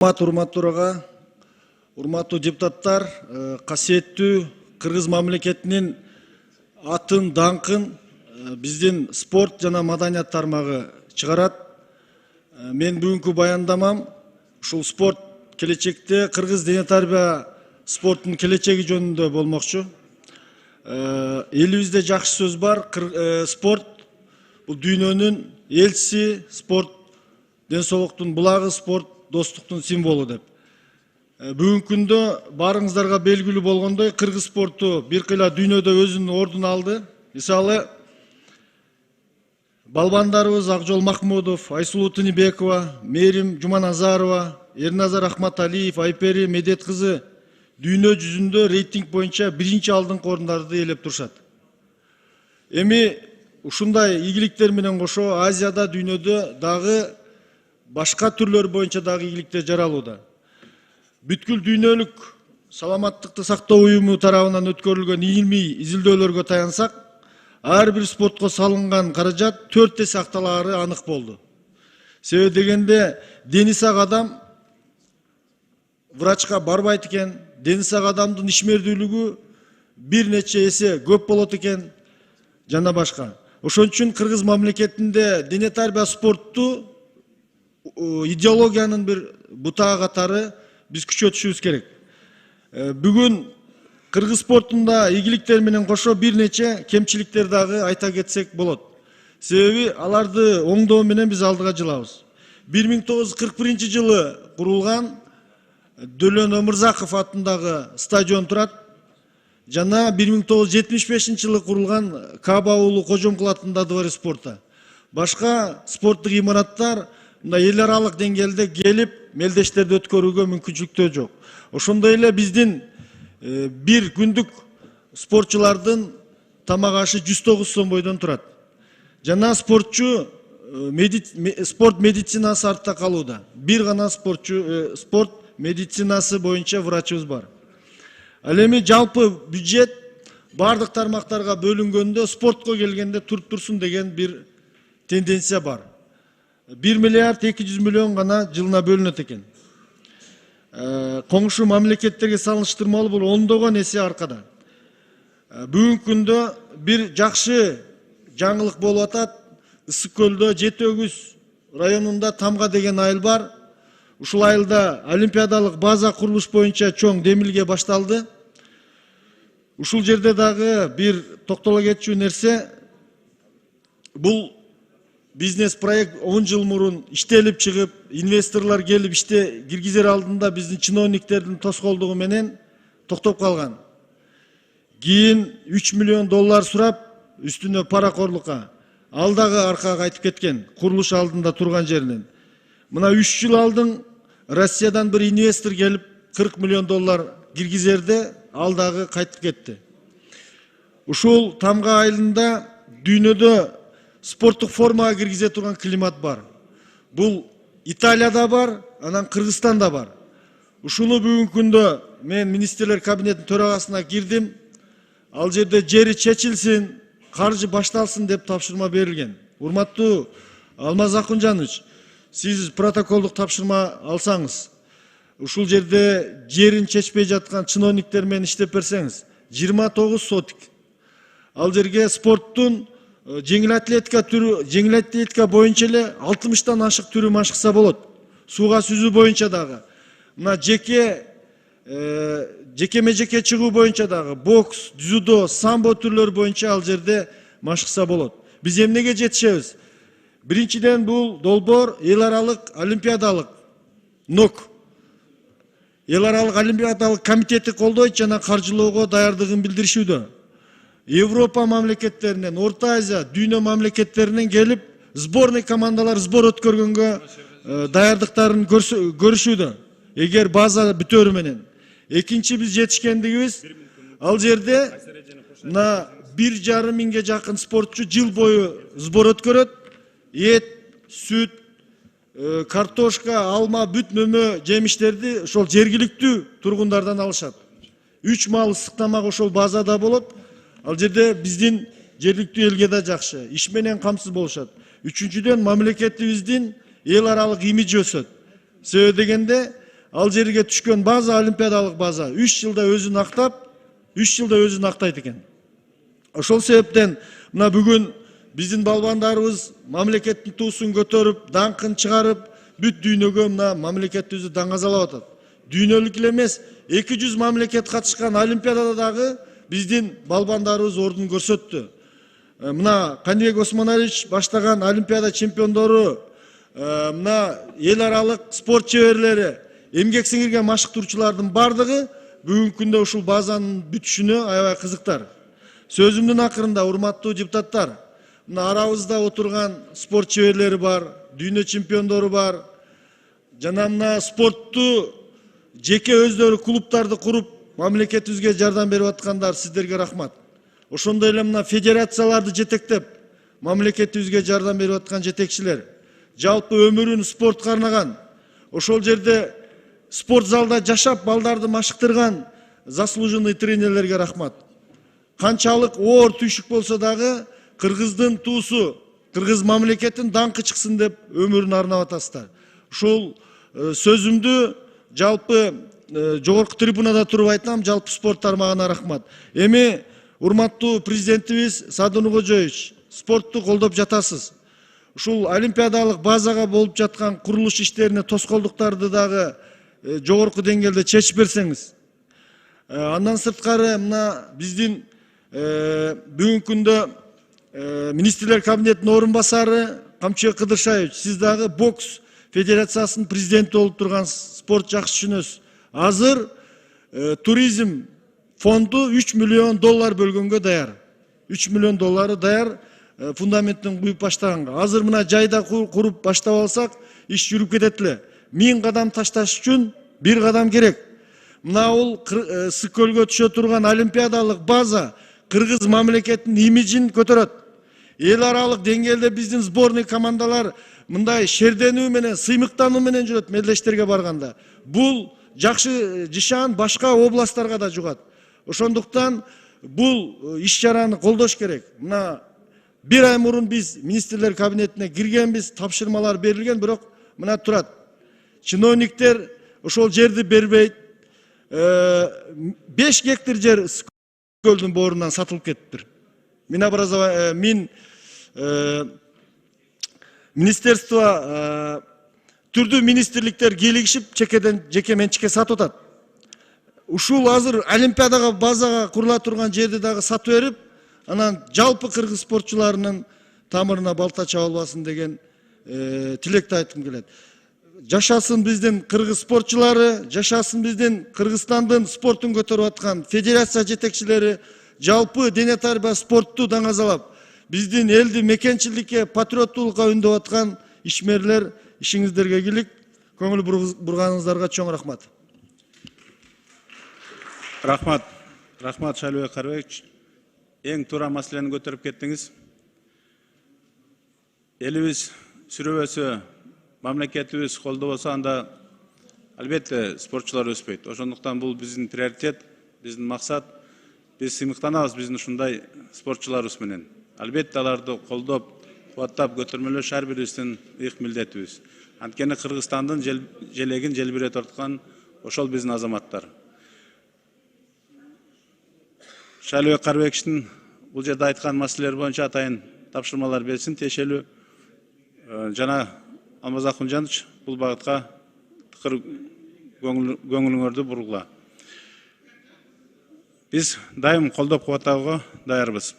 Урматтуу урматтуу депутаттар, касиеттүү Кыргыз мамлекетинин атын, даңкын биздин спорт жана маданият тармагы чыгарат. Мен бүгүнкү баяндамам ушул спорт келечекте Кыргыз дене тарбия спорттун келечеги жөнүндө болмокчу. Элибизде жакшы сөз бар, спорт бул дүйнөнүн элчиси, спорт ден соолуктун булагы, спорт достуктун символу деп. Бүгүнкү күндө барыңыздарга белгилүү болгондой, кыргыз спорту бир кыйла дүйнөдө өзүнүн ордун алды. Мисалы, балбандарыбыз Акжол Махмудов, Айсулуу Тыныбекова, Мерим Жуманазарова, Эрназар Ахматалиев, Айпери Медет кызы дүйнө жүзүндө рейтинг боюнча биринчи алдыңкы орундарды ээлеп турушат. Эми ушундай ийгиликтер менен кошо Азияда, дүйнөдө дагы башка түрлөр боюнча дагы ийгиликтер жаралууда. Бүткүл дүйнөлүк саламаттыкты сактоо уюму тарабынан өткөрүлгөн илимий изилдөөлөргө таянсак, ар бир спортко салынган каражат 4 эсе акталаары анык болду. Себеби дегенде дени сак адам врачка барбайт экен, дени сак адамдын ишмердүүлүгү бир нече эсе көп болот экен, жана башка. Ошон үчүн Кыргыз мамлекетинде дене тарбия спортту идеологиянын бир бутагы катары биз күчөтүшүбүз керек. Бүгүн кыргыз спортунда ийгиликтер менен кошо бир нече кемчиликтер дагы айта кетсек болот. Себеби аларды оңдоо менен биз алдыга жылабыз. 1941 жылы курулган Дөлөн Өмүрзаков атындагы стадион турат. Жана 1975 жылы курулган Каба уулу Кожомкул атындагы дворец спорта. Башка спорттук имараттар эл аралык деңгээлде келип мелдештерди өткөрүүгө мүмкүнчүлүктөр жок. Ошондой эле биздин бир күндүк спортчулардын тамак ашы 109 сом бойдон турат. Жана спортчу спорт медицинасы артта калууда. Бир гана спорт медицинасы боюнча врачыбыз бар. Ал эми жалпы бюджет бардык тармактарга бөлүнгөндө спортко келгенде туруп турсун деген бир тенденция бар. 1 миллиард 200 миллион гана жылына бөлүнөт экен. Коңшу мамлекеттерге салыштырмалуу бул ондогон эсе аркада. Бүгүнкү күндө бир жакшы жаңылык болуп атат. Ысык көлдө Жети Өгүз районунда Тамга деген айыл бар. Ушул айылда олимпиадалык база курулуш боюнча чоң демилге башталды. Ушул жерде дагы бир токтоло кетчү нерсе, бул бизнес проект 10 жыл мурун иштелип чыгып, инвесторлор келип иште киргизер алдында биздин чиновниктердин тоскоолдугу менен токтоп калган. Кийин 3 миллион доллар сурап, үстүнө паракорлукка, ал дагы аркага кайтып кеткен, курулуш алдында турган жеринен. Мына 3 жыл алдың Россиядан бир инвестор келип 40 миллион доллар киргизерде, ал дагы кайтып кетти. Ушул Тамга айылында дүйнөдө спорттук формага киргизе турган климат бар. Бул Италияда бар, анан Кыргызстанда бар. Ушуну бүгүнкү күндө мен министрлер кабинетинин төрагасына кирдим. Ал жерде жери чечилсин, каржы башталсын деп тапшырма берилген. Урматтуу Алмаз Акунжанович, сиз протоколдук тапшырма алсаңыз, ушул жерде жерин чечпей жаткан чиновниктер менен иштеп берсеңиз, 29 сотик. Ал жерге спорттун жеңил атлетика боюнча эле 60тан ашык түрү машыкса болот. Сууга сүзүү боюнча дагы. Мына жекеме-жеке чыгуу боюнча дагы, бокс, дзюдо, самбо түрлөр боюнча ал жерде машыкса болот. Биз эмнеге жетишебиз? Биринчиден бул долбоор эл аралык олимпиадалык НОК. Эл аралык олимпиадалык комитети колдойт жана каржылоого даярдыгын билдиришүүдө. Европа мамлекеттеринен, Орта Азия, дүйнө мамлекеттеринен келип, сборный командалар сбор өткөргөнгө даярдыктарын көрүшүүдө. Эгер база бүтөрү менен. Экинчи биз жетишкендигибиз, ал жерде 1,5 миңге жакын спортчу жыл бою сбор өткөрөт. Эт, сүт, картошка, алма, бүт мөмө жемиштерди ошол жергиликтүү тургундардан алышат. 3 мал ысык тамак ошол базада болот. Ал жерде биздин жергиликтүү элге да жакшы, иш менен камсыз болушат. Үчүнчүдөн мамлекетибиздин эл аралык имиджи өсөт. Себеби дегенде ал жерге түшкөн база олимпиадалык база 3 жылда өзүн актап, 3 жылда өзүн актайт экен. Ошол себептен мына бүгүн биздин балбандарыбыз мамлекеттин туусун көтөрүп, даңкын чыгарып, бүт дүйнөгө мына мамлекетибизди даңазалап атат. Дүйнөлүк эле эмес, 200 мамлекет катышкан олимпиадада дагы биздин балбандарыбыз ордун көрсөттү. Мына Канибек Осмонович баштаган олимпиада чемпиондору, мына эл аралык спорт чеберлери, эмгек сиңирген машыктыруучулардын бардыгы бүгүнкү күндө ушул базанын бүтүшүнө аябай кызыктар. Сөзүмдүн акырында урматтуу депутаттар, мына арабызда отурган спорт чеберлери бар, дүйнө чемпиондору бар. Жана мына спортту жеке өздөрү клубтарды куруп, мамлекетибизге жардам берип аткандар, сиздерге рахмат. Ошондой эле мына федерацияларды жетектеп, мамлекетибизге жардам берип аткан жетекчилер, жалпы өмүрүн спортко арнаган, ошол жерде спорт залда жашап балдарды машыктырган заслуженный тренерлерге рахмат. Канчалык оор түйшүк болсо дагы кыргыздын туусу, кыргыз мамлекетин даңкы чыксын деп өмүрүн арнап атасыздар. Ушул сөзүмдү жалпы жогорку трибунада туруп айтам, жалпы спорт тармагына рахмат. Эми урматтуу президентибиз Садыр Нуркожоевич, спортту колдоп жатасыз. Ушул олимпиадалык базага болуп жаткан курулуш иштерине тоскоолдуктарды дагы жогорку деңгээлде чечип берсеңиз. Андан сырткары мына биздин бүгүнкү күндө министрлер кабинетинин орун басары Камчыбек Кыдыршаевич, сиз дагы бокс федерациясынын президенти болуп турган спорт жакшы түшүнөсүз. Азыр туризм фонду $3 миллион бөлгөнгө даяр. $3 миллион даяр фундаменттин куюп баштаганга. Азыр мына жайда куруп баштап алсак, иш жүрүп кетет эле. 1000 кадам ташташ үчүн 1 кадам керек. Мына бул Ысык көлгө түшө турган олимпиадалык база кыргыз мамлекетинин имиджин көтөрөт. Эл аралык деңгээлде биздин сборный командалар мындай шерденүү менен, сыймыктануу менен жүрөт мелдештерге барганда. Бул жакшы жишан башка областтарга да жугат. Ошондуктан бул иш-чараны колдош керек. Мына 1 ай мурун биз министрлер кабинетине киргенбиз, тапшырмалар берилген, бирок мына турат. Чиновниктер ошол жерди бербейт. 5 гектар жер көлдүн боорунан сатылып кетиптир. Министерство түрдүү министрликтер келишип жеке менчикке сатып атат. Ушул азыр олимпиадага базага курула турган жерди дагы сатып берип, анан жалпы кыргыз спортчуларынын тамырына балта чабылбасын деген тилекти айткым келет. Жашасын биздин кыргыз спортчулары, жашасын биздин Кыргызстандын спортун көтөрүп аткан федерация жетекчилери, жалпы дене тарбия спортту даңазалап, биздин элди мекенчиликке, патриоттуулукка үндөп аткан ишмерлер, ишиңиздерге ийгилик, көңүл бурганыңыздарга чоң рахмат. Рахмат Шайлыбек Карыбекович. Эң туура маселени көтөрүп кеттиңиз. Элибиз сүрөбөсө, мамлекетибиз колдобосо, анда албетте спортчулар өспөйт. Ошондуктан бул биздин приоритет, биздин максат. Биз сыймыктанабыз биздин ушундай спортчуларыбыз менен. Албетте аларды колдоп, кубаттап көтөрмөлөш ар бирибиздин ыйык милдетибиз. Анткени Кыргызстандын желегин желбирете тарткан ошол биздин азаматтар. Шайлыбек Карыбековичтин бул жерде айткан маселелер боюнча атайын тапшырмалар берсин, тиешелүү. Жана Алмаз Акунжанович бул багытка тыкыр көңүлүңөрдү бургула. Биз дайым колдоп кубаттауга даярбыз.